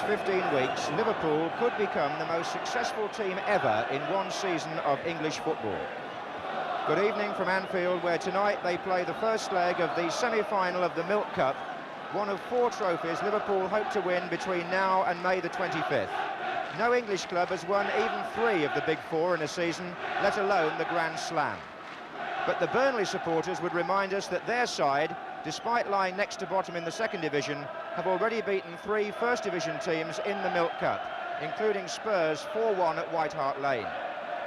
15 weeks, Liverpool could become the most successful team ever in one season of English football. Good evening from Anfield, where tonight they play the first leg of the semi-final of the Milk Cup, one of 4 trophies Liverpool hope to win between now and May the 25th. No English club has won even 3 of the big 4 in a season, let alone the Grand Slam. But the Burnley supporters would remind us that their side, despite lying next to bottom in the second division, have already beaten 3 First Division teams in the Milk Cup, including Spurs 4-1 at White Hart Lane.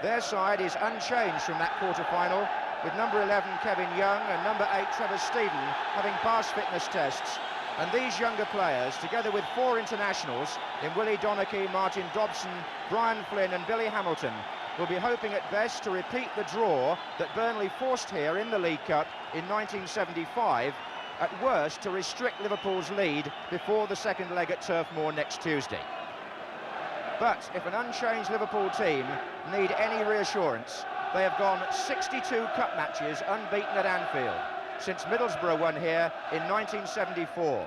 Their side is unchanged from that quarter-final, with number 11 Kevin Young and number 8 Trevor Steven having passed fitness tests. And these younger players, together with 4 internationals in Willie Donachie, Martin Dobson, Brian Flynn and Billy Hamilton, will be hoping at best to repeat the draw that Burnley forced here in the League Cup in 1975, at worst to restrict Liverpool's lead before the second leg at Turf Moor next Tuesday. But if an unchanged Liverpool team need any reassurance, they have gone 62 cup matches unbeaten at Anfield since Middlesbrough won here in 1974.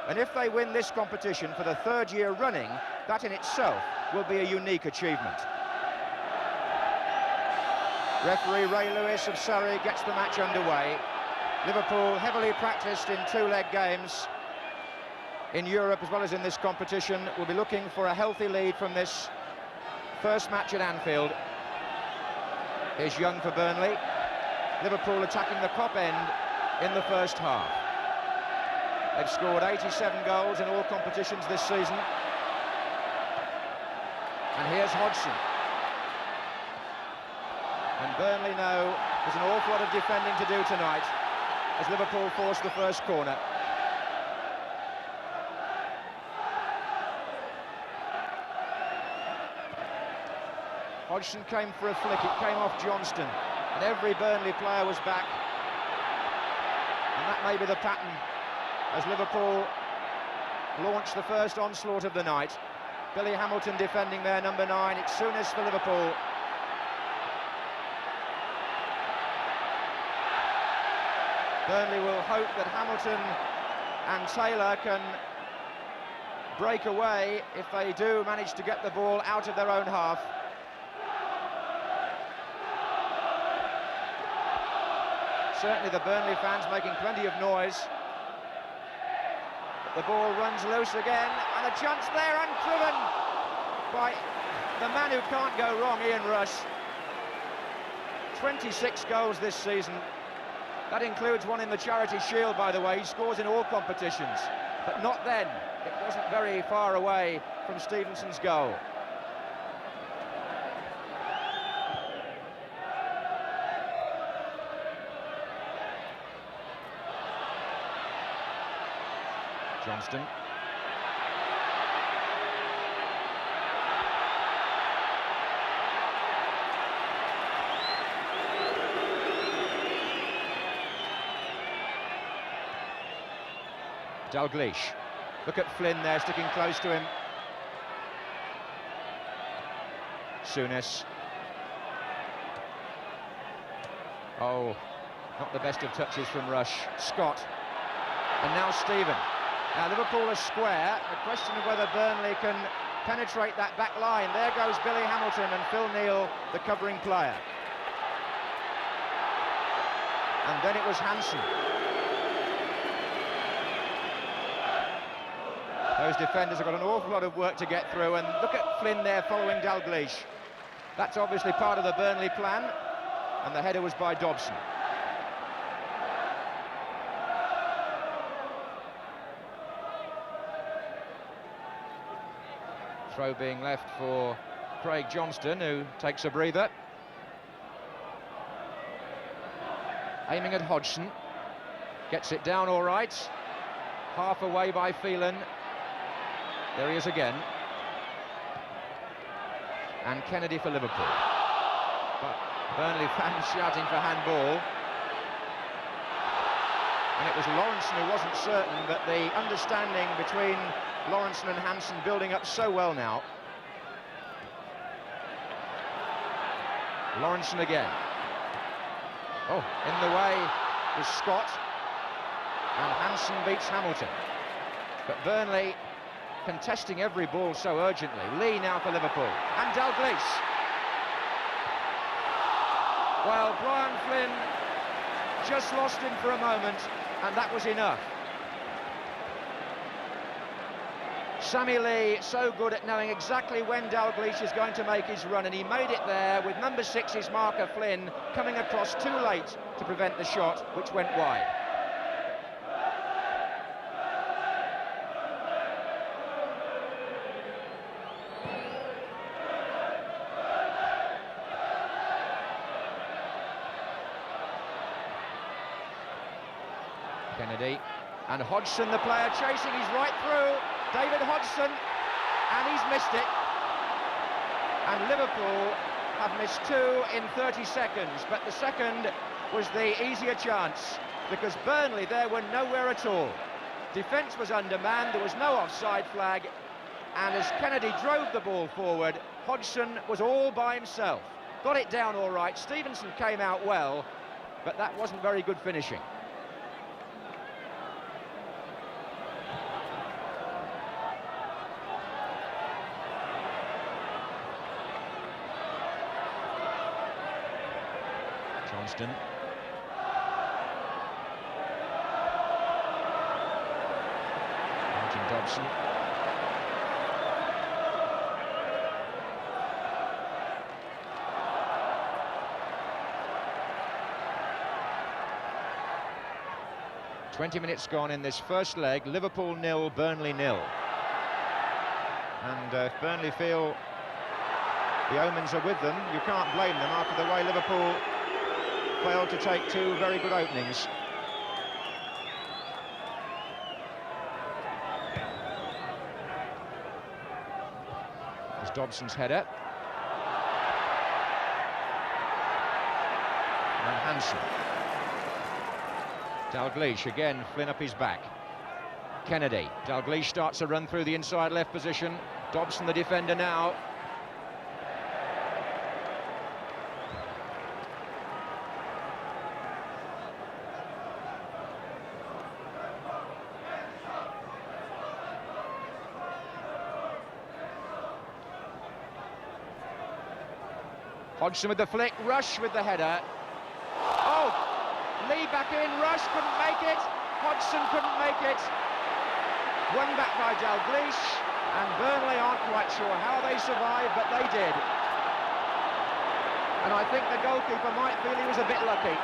And if they win this competition for the 3rd year running, that in itself will be a unique achievement. Referee Ray Lewis of Surrey gets the match underway. Liverpool, heavily practiced in 2-leg games in Europe as well as in this competition, will be looking for a healthy lead from this first match at Anfield. Here's Young for Burnley. Liverpool attacking the Kop end in the first half. They've scored 87 goals in all competitions this season. And here's Hodgson. And Burnley know there's an awful lot of defending to do tonight as Liverpool force the first corner. Hodgson came for a flick, it came off Johnston, and every Burnley player was back. And that may be the pattern as Liverpool launch the first onslaught of the night. Billy Hamilton defending there, number 9. It's Souness for Liverpool. Burnley will hope that Hamilton and Taylor can break away if they do manage to get the ball out of their own half. Certainly the Burnley fans making plenty of noise. But the ball runs loose again, and a chance there, unproven by the man who can't go wrong, Ian Rush. 26 goals this season. That includes one in the Charity Shield, by the way. He scores in all competitions, but not then. It wasn't very far away from Stevenson's goal. Johnston. Dalglish. Look at Flynn there, sticking close to him. Souness. Oh, not the best of touches from Rush. Scott. And now Steven. Now Liverpool are square. A question of whether Burnley can penetrate that back line. There goes Billy Hamilton and Phil Neal, the covering player. And then it was Hansen. Those defenders have got an awful lot of work to get through, and look at Flynn there following Dalglish. That's obviously part of the Burnley plan, and the header was by Dobson. Throw being left for Craig Johnston, who takes a breather. Aiming at Hodgson. Gets it down all right. Half away by Phelan. There he is again. And Kennedy for Liverpool. But Burnley fans shouting for handball. And it was Lawrenson who wasn't certain, but the understanding between Lawrenson and Hansen building up so well now. Lawrenson again. Oh, in the way was Scott. And Hansen beats Hamilton. But Burnley contesting every ball so urgently. Lee now for Liverpool, and Dalglish. Well, Brian Flynn just lost him for a moment, and that was enough. Sammy Lee, so good at knowing exactly when Dalglish is going to make his run, and he made it there with number 6's marker Flynn coming across too late to prevent the shot, which went wide. Kennedy, and Hodgson, the player chasing, he's right through. David Hodgson, and he's missed it. And Liverpool have missed 2 in 30 seconds, but the second was the easier chance, because Burnley there were nowhere at all. Defence was undermanned, there was no offside flag, and as Kennedy drove the ball forward, Hodgson was all by himself. Got it down all right, Stevenson came out well, but that wasn't very good finishing. Johnston. Martin Dobson. "20 minutes gone in this first leg. Liverpool 0, Burnley 0. And if Burnley feel the omens are with them, you can't blame them after the way Liverpool failed to take 2 very good openings. There's Dobson's header. And Hansen. Dalglish again, Flynn up his back. Kennedy. Dalglish starts a run through the inside left position. Dobson the defender now. Hodgson with the flick, Rush with the header. Oh, Lee back in, Rush couldn't make it, Hodgson couldn't make it. Won back by Dalglish, and Burnley aren't quite sure how they survived, but they did. And I think the goalkeeper might feel he was a bit lucky.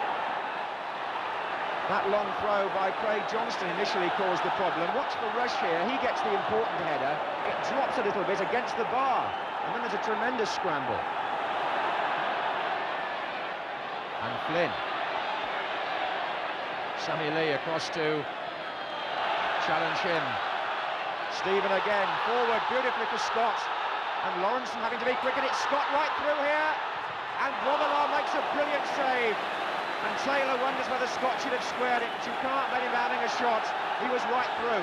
That long throw by Craig Johnston initially caused the problem. Watch for Rush here, he gets the important header, it drops a little bit against the bar, and then there's a tremendous scramble. And Flynn. Sammy Lee across to challenge him. Stephen again, forward beautifully for Scott. And Lawrenson having to be quick, and it's Scott right through here. And Grobbelaar makes a brilliant save. And Taylor wonders whether Scott should have squared it, but you can't let him having a shot. He was right through.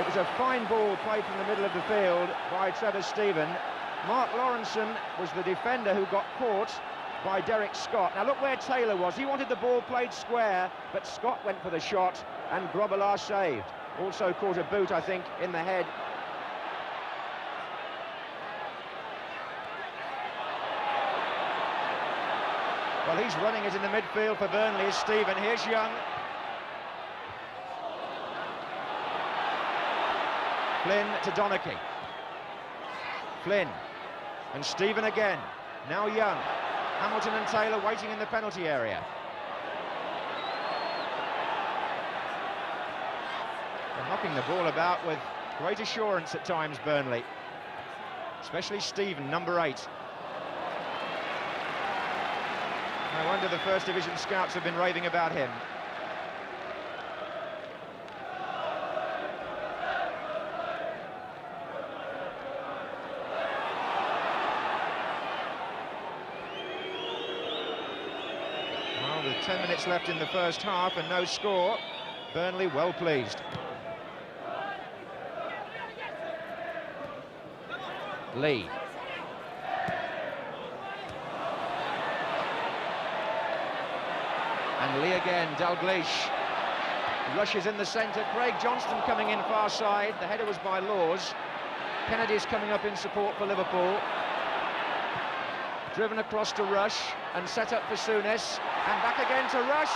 It was a fine ball played from the middle of the field by Trevor Stephen. Mark Lawrenson was the defender who got caught by Derek Scott. Now look where Taylor was. He wanted the ball played square, but Scott went for the shot, and Grobbelaar saved. Also caught a boot, I think, in the head. Well, he's running it in the midfield for Burnley is Stephen. Here's Young. Flynn to Donachie. Flynn. And Stephen again, now Young. Hamilton and Taylor waiting in the penalty area. They're knocking the ball about with great assurance at times, Burnley. Especially Stephen, number 8. No wonder the First Division scouts have been raving about him. With 10 minutes left in the first half and no score, Burnley well pleased. Lee. And Lee again, Dalglish. Rushes in the centre. Craig Johnston coming in far side. The header was by Laws. Kennedy's coming up in support for Liverpool. Driven across to Rush and set up for Souness. And back again to Rush.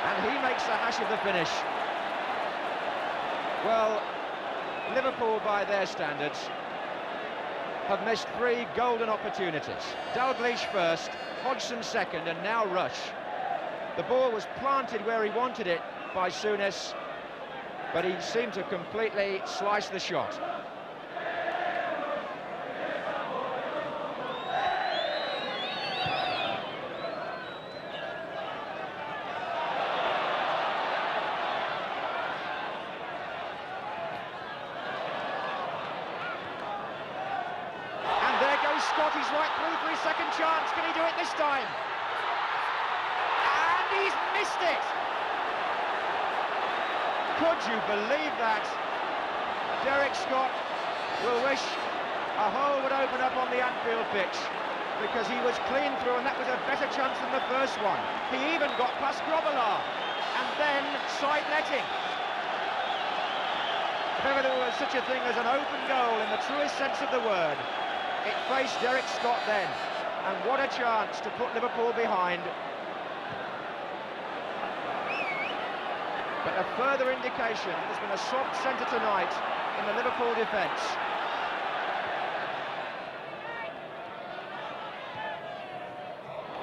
And he makes the hash of the finish. Well, Liverpool, by their standards, have missed 3 golden opportunities. Dalglish first, Hodgson second, and now Rush. The ball was planted where he wanted it by Souness, but he seemed to completely slice the shot. Scott, he's right through for his second chance. Can he do it this time? And he's missed it! Could you believe that? Derek Scott will wish a hole would open up on the Anfield pitch, because he was clean through and that was a better chance than the first one. He even got past Grobbelaar and then side-netting. If ever there was such a thing as an open goal in the truest sense of the word, it faced Derek Scott then, and what a chance to put Liverpool behind. But a further indication there's been a soft centre tonight in the Liverpool defence.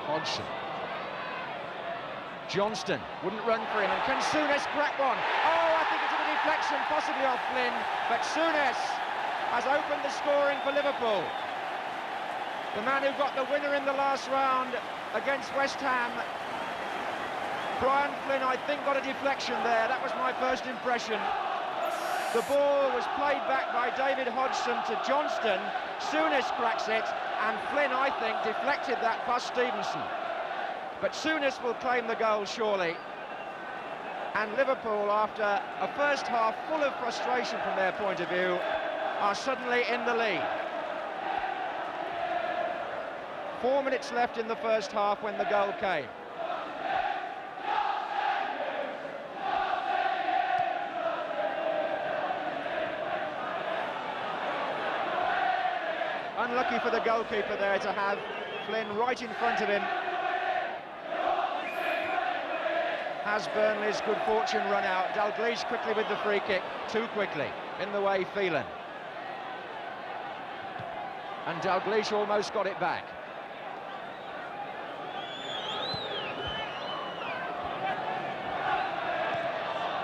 Hodgson. Johnston wouldn't run for him, and can Souness crack one? Oh, I think it's a deflection, possibly off Flynn, but Souness has opened the scoring for Liverpool. The man who got the winner in the last round against West Ham. Brian Flynn, I think, got a deflection there. That was my first impression. The ball was played back by David Hodgson to Johnston. Souness cracks it, and Flynn, I think, deflected that past Stevenson. But Souness will claim the goal, surely. And Liverpool, after a first half full of frustration from their point of view, are suddenly in the lead. 4 minutes left in the first half when the goal came. Unlucky for the goalkeeper there to have Flynn right in front of him. Has Burnley's good fortune run out? Dalglish quickly with the free kick, too quickly, in the way Phelan. And Dalglish almost got it back.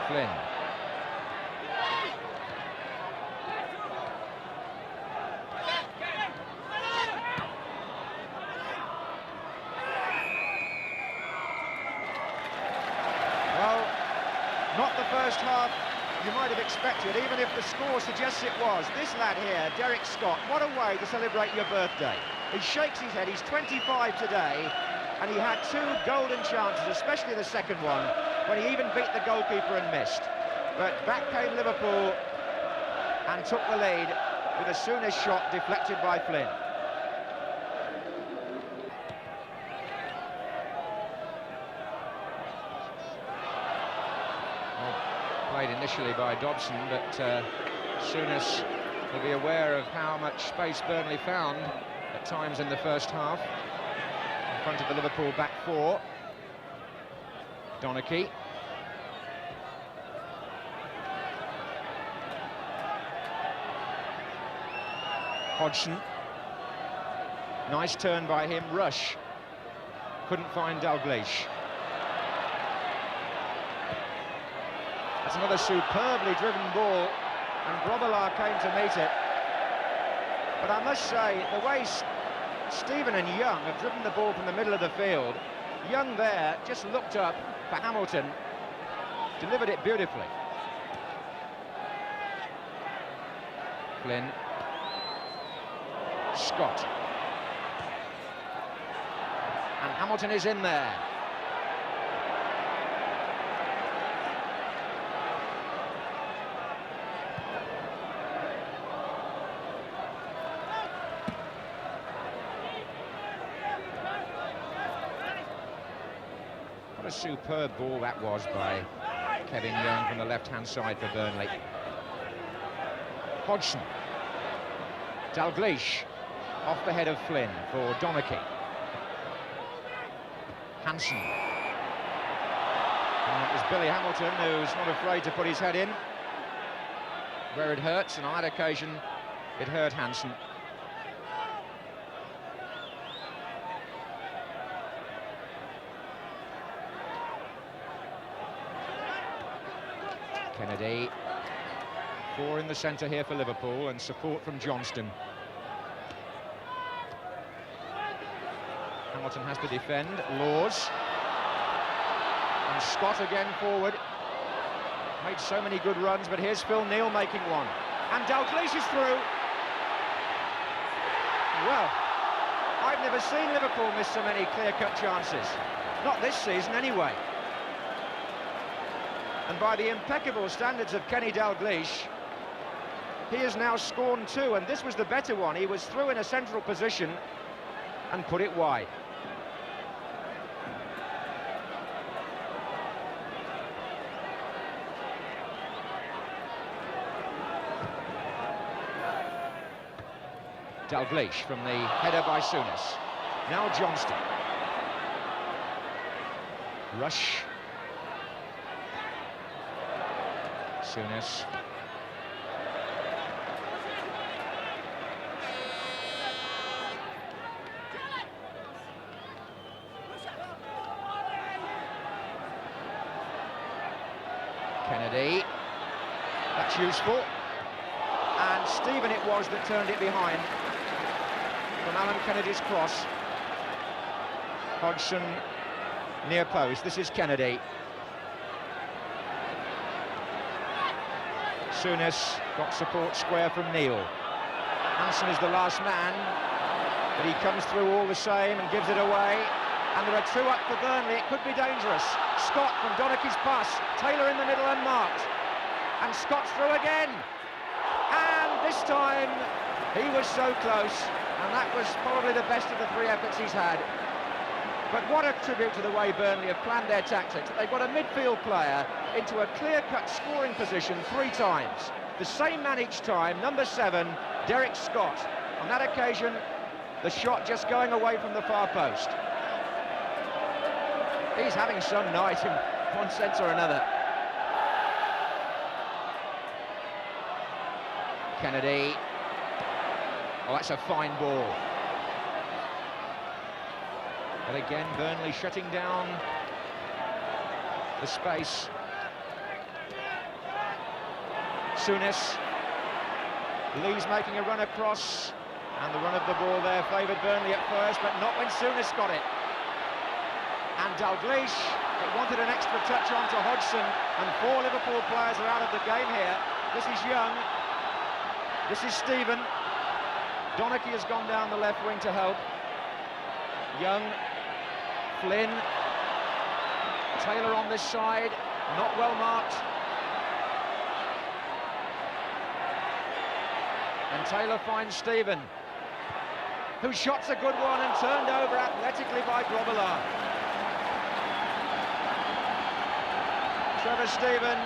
Flynn. Well, not the first half you might have expected, even if the score suggests it was. This lad here, Derek Scott, what a way to celebrate your birthday. He shakes his head, he's 25 today, and he had 2 golden chances, especially the second one, when he even beat the goalkeeper and missed. But back came Liverpool and took the lead with a Souness shot deflected by Flynn. Well, played initially by Dobson, but Souness will be aware of how much space Burnley found at times in the first half in front of the Liverpool back 4. Donachie. Hodgson. Nice turn by him. Rush. Couldn't find Dalglish. That's another superbly driven ball, and Grobbelaar came to meet it. But I must say, the way Stephen and Young have driven the ball from the middle of the field, Young there just looked up for Hamilton, delivered it beautifully. Flynn. Scott. And Hamilton is in there. What a superb ball that was by Kevin Young from the left-hand side for Burnley. Hodgson. Dalglish off the head of Flynn for Donachie. Hansen. And it was Billy Hamilton who's not afraid to put his head in where it hurts, and on that occasion it hurt Hansen. Kennedy. 4 in the centre here for Liverpool, and support from Johnston. Hamilton has to defend. Laws. And Scott again forward. Made so many good runs, but here's Phil Neal making one. And Dalglish is through. Well, I've never seen Liverpool miss so many clear-cut chances. Not this season, anyway. And by the impeccable standards of Kenny Dalglish, he has now scored 2, and this was the better one. He was through in a central position and put it wide. Dalglish from the header by Souness. Now Johnston. Rush. Souness. Kennedy. That's useful. And Stephen it was that turned it behind from Alan Kennedy's cross. Hodgson near post. This is Kennedy. Souness got support square from Neal. Hansen is the last man, but he comes through all the same and gives it away. And there are 2 up for Burnley. It could be dangerous. Scott from Donachie's pass. Taylor in the middle and marked. And Scott's through again. And this time he was so close. And that was probably the best of the 3 efforts he's had. But what a tribute to the way Burnley have planned their tactics. They've got a midfield player into a clear-cut scoring position 3 times. The same man each time, number 7, Derek Scott. On that occasion, the shot just going away from the far post. He's having some night in one sense or another. Kennedy. Oh, that's a fine ball. But again, Burnley shutting down the space. Souness. Lee's making a run across, and the run of the ball there favoured Burnley at first, but not when Souness got it. And Dalglish, it wanted an extra touch onto Hodgson, and 4 Liverpool players are out of the game here. This is Young. This is Stephen. Donachie has gone down the left wing to help. Young, Flynn, Taylor on this side, not well marked. And Taylor finds Stephen, who shot's a good one and turned over athletically by Grobbelaar. Trevor Stephen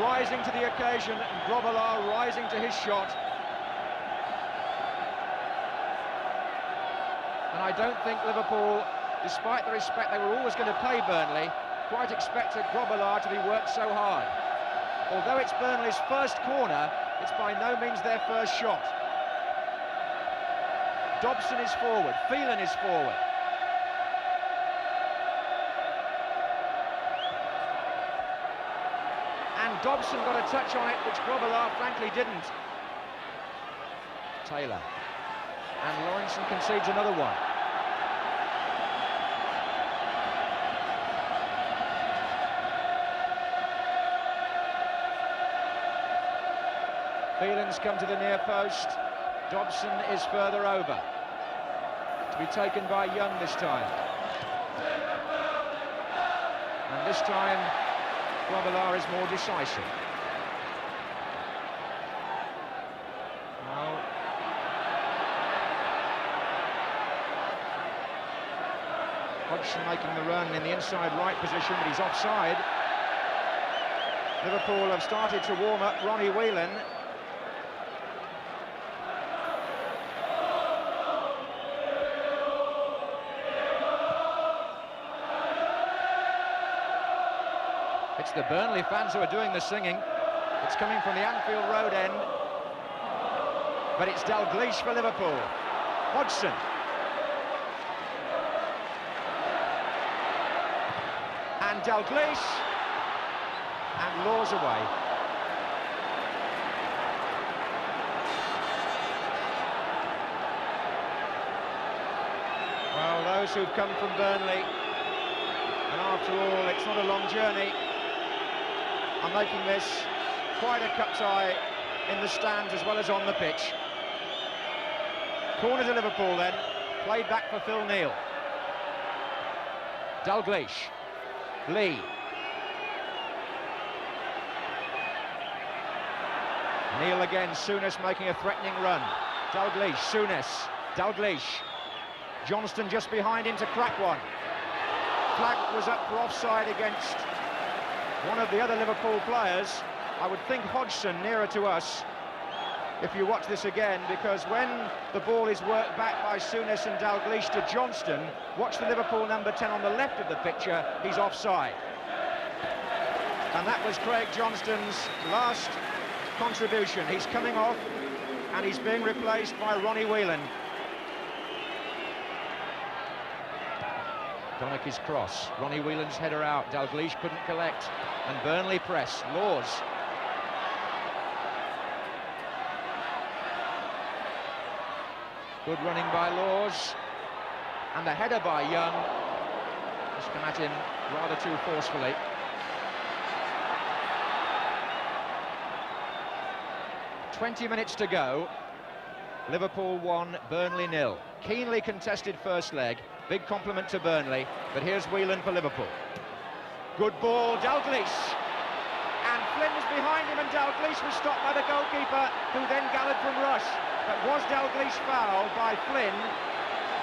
rising to the occasion, and Grobbelaar rising to his shot. And I don't think Liverpool, despite the respect they were always going to pay Burnley, quite expected Grobbelaar to be worked so hard. Although it's Burnley's first corner, it's by no means their first shot. Dobson is forward, Phelan is forward. And Dobson got a touch on it, which Grobbelaar frankly didn't. Taylor. And Lawrenson concedes another one. Phelan's come to the near post. Dobson is further over. To be taken by Young this time. And this time, Grobbelaar is more decisive. Hodgson making the run in the inside right position, but he's offside. Liverpool have started to warm up Ronnie Whelan. It's the Burnley fans who are doing the singing. It's coming from the Anfield Road end. But it's Dalglish for Liverpool. Hodgson. And Dalglish. And Laws away. Well, those who've come from Burnley, and after all, it's not a long journey, are making this quite a cut-tie in the stands as well as on the pitch. Corner to Liverpool then, played back for Phil Neal. Dalglish, Lee. Neal again, Souness making a threatening run. Dalglish, Souness, Dalglish. Johnston just behind him to crack one. Flag was up for offside against one of the other Liverpool players. I would think Hodgson nearer to us if you watch this again, because when the ball is worked back by Souness and Dalglish to Johnston, watch the Liverpool number 10 on the left of the picture, he's offside. And that was Craig Johnston's last contribution. He's coming off and he's being replaced by Ronnie Whelan. Donachie's cross, Ronnie Whelan's header out, Dalglish couldn't collect, and Burnley press. Laws. Good running by Laws, and a header by Young. Just come at him rather too forcefully. "20 minutes to go. Liverpool 1, Burnley 0. Keenly contested first leg. Big compliment to Burnley, but here's Whelan for Liverpool. Good ball, Dalglish. And Flynn was behind him, and Dalglish was stopped by the goalkeeper, who then gallered from rush. But was Dalglish fouled by Flynn?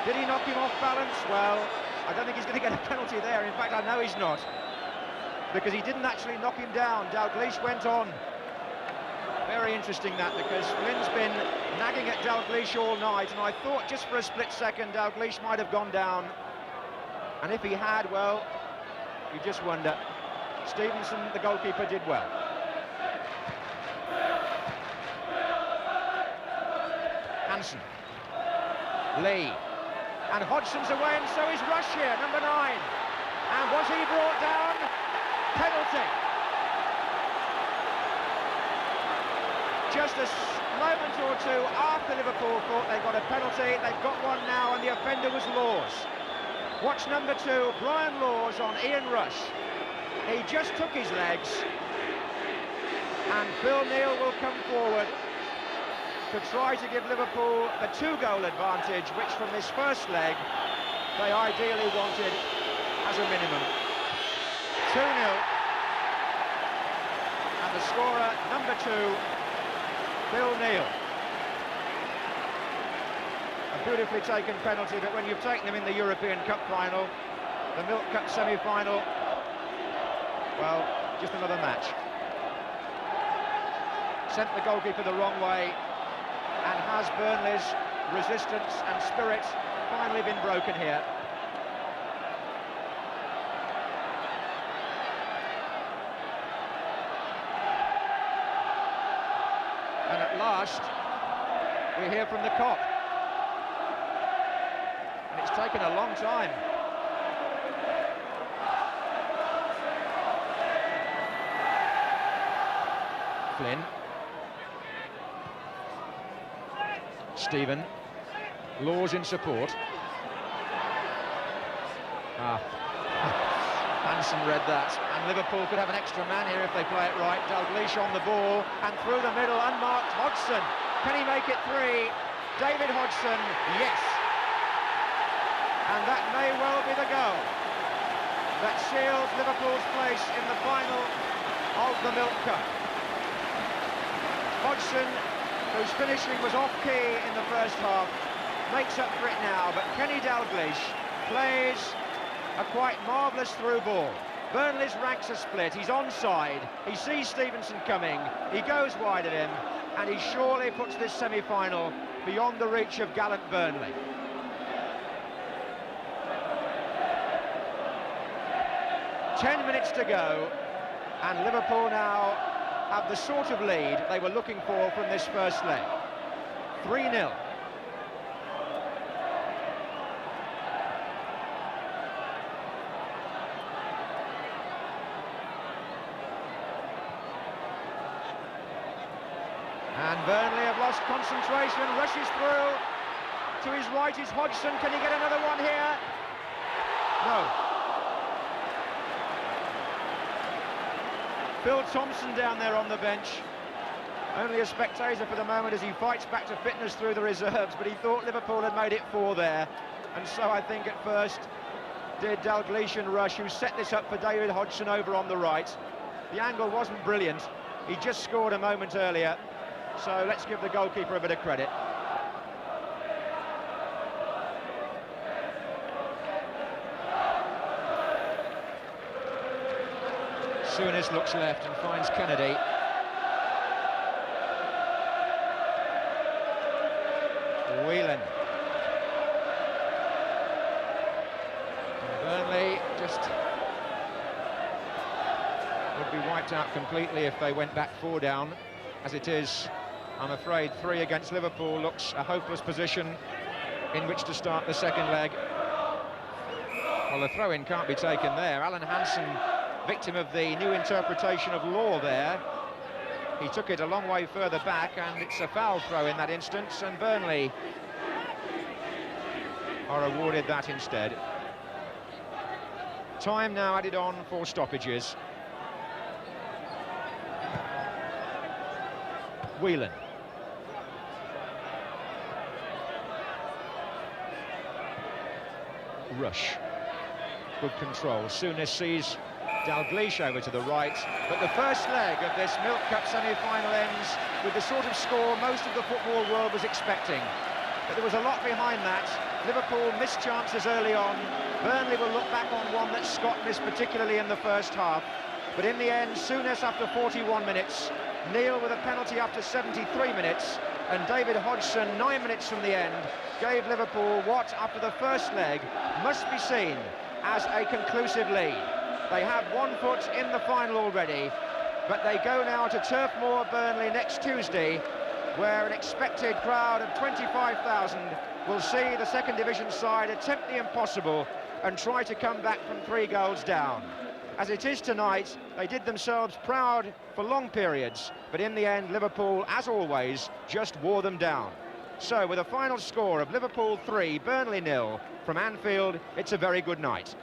Did he knock him off balance? Well, I don't think he's going to get a penalty there. In fact, I know he's not, because he didn't actually knock him down. Dalglish went on. Very interesting that, because Flynn's been nagging at Dalglish all night, and I thought just for a split second Dalglish might have gone down. And if he had, well, you just wonder. Stevenson, the goalkeeper, did well. Hansen. Lee. And Hodgson's away, and so is Rush here, number 9. And was he brought down? Penalty. Just a moment or two after Liverpool thought they got a penalty, they've got one now, and the offender was Laws. Watch number 2, Brian Laws on Ian Rush. He just took his legs, and Phil Neal will come forward to try to give Liverpool the 2-goal advantage, which from this first leg they ideally wanted as a minimum. 2-0, and the scorer, number 2, Phil Neal. A beautifully taken penalty, but when you've taken them in the European Cup final, the Milk Cup semi-final, well, just another match. Sent the goalkeeper the wrong way, and has Burnley's resistance and spirit finally been broken here? And at last, we hear from the cop. And it's taken a long time. Flynn. Stephen. Laws in support. Hansen read that, and Liverpool could have an extra man here if they play it right. Dalglish on the ball, and through the middle, unmarked Hodgson. Can he make it 3? David Hodgson, yes. And that may well be the goal that seals Liverpool's place in the final of the Milk Cup. Hodgson, whose finishing was off-key in the first half, makes up for it now, but Kenny Dalglish plays A quite marvellous through ball. Burnley's ranks are split, he's onside, he sees Stevenson coming, he goes wide at him, and he surely puts this semi-final beyond the reach of gallant Burnley. Ten minutes to go, and Liverpool now have the sort of lead they were looking for from this first leg. 3-0. And Burnley have lost concentration, rushes through. To his right is Hodgson. Can he get another one here? No. Phil Thompson down there on the bench. Only a spectator for the moment as he fights back to fitness through the reserves, but he thought Liverpool had made it 4 there. And so I think at first did Dalglish and Rush, who set this up for David Hodgson over on the right. The angle wasn't brilliant. He just scored a moment earlier. So let's give the goalkeeper a bit of credit. Souness looks left and finds Kennedy. Whelan. And Burnley just would be wiped out completely if they went back 4 down. As it is, I'm afraid 3 against Liverpool looks a hopeless position in which to start the second leg. Well, the throw-in can't be taken there. Alan Hansen, victim of the new interpretation of law there. He took it a long way further back, and it's a foul throw in that instance, and Burnley are awarded that instead. Time now added on for stoppages. Whelan. Rush. Good control. Souness sees Dalglish over to the right, but the first leg of this Milk Cup semi-final ends with the sort of score most of the football world was expecting. But there was a lot behind that. Liverpool missed chances early on. Burnley will look back on one that Scott missed, particularly in the first half. But in the end, Souness after 41 minutes, Neil with a penalty after 73 minutes, and David Hodgson 9 minutes from the end gave Liverpool what, after the first leg, must be seen as a conclusive lead. They have 1 foot in the final already, but they go now to Turf Moor, Burnley next Tuesday, where an expected crowd of 25,000 will see the second division side attempt the impossible and try to come back from 3 goals down. As it is tonight, they did themselves proud for long periods, but in the end, Liverpool, as always, just wore them down. So, with a final score of Liverpool 3, Burnley 0, from Anfield, it's a very good night.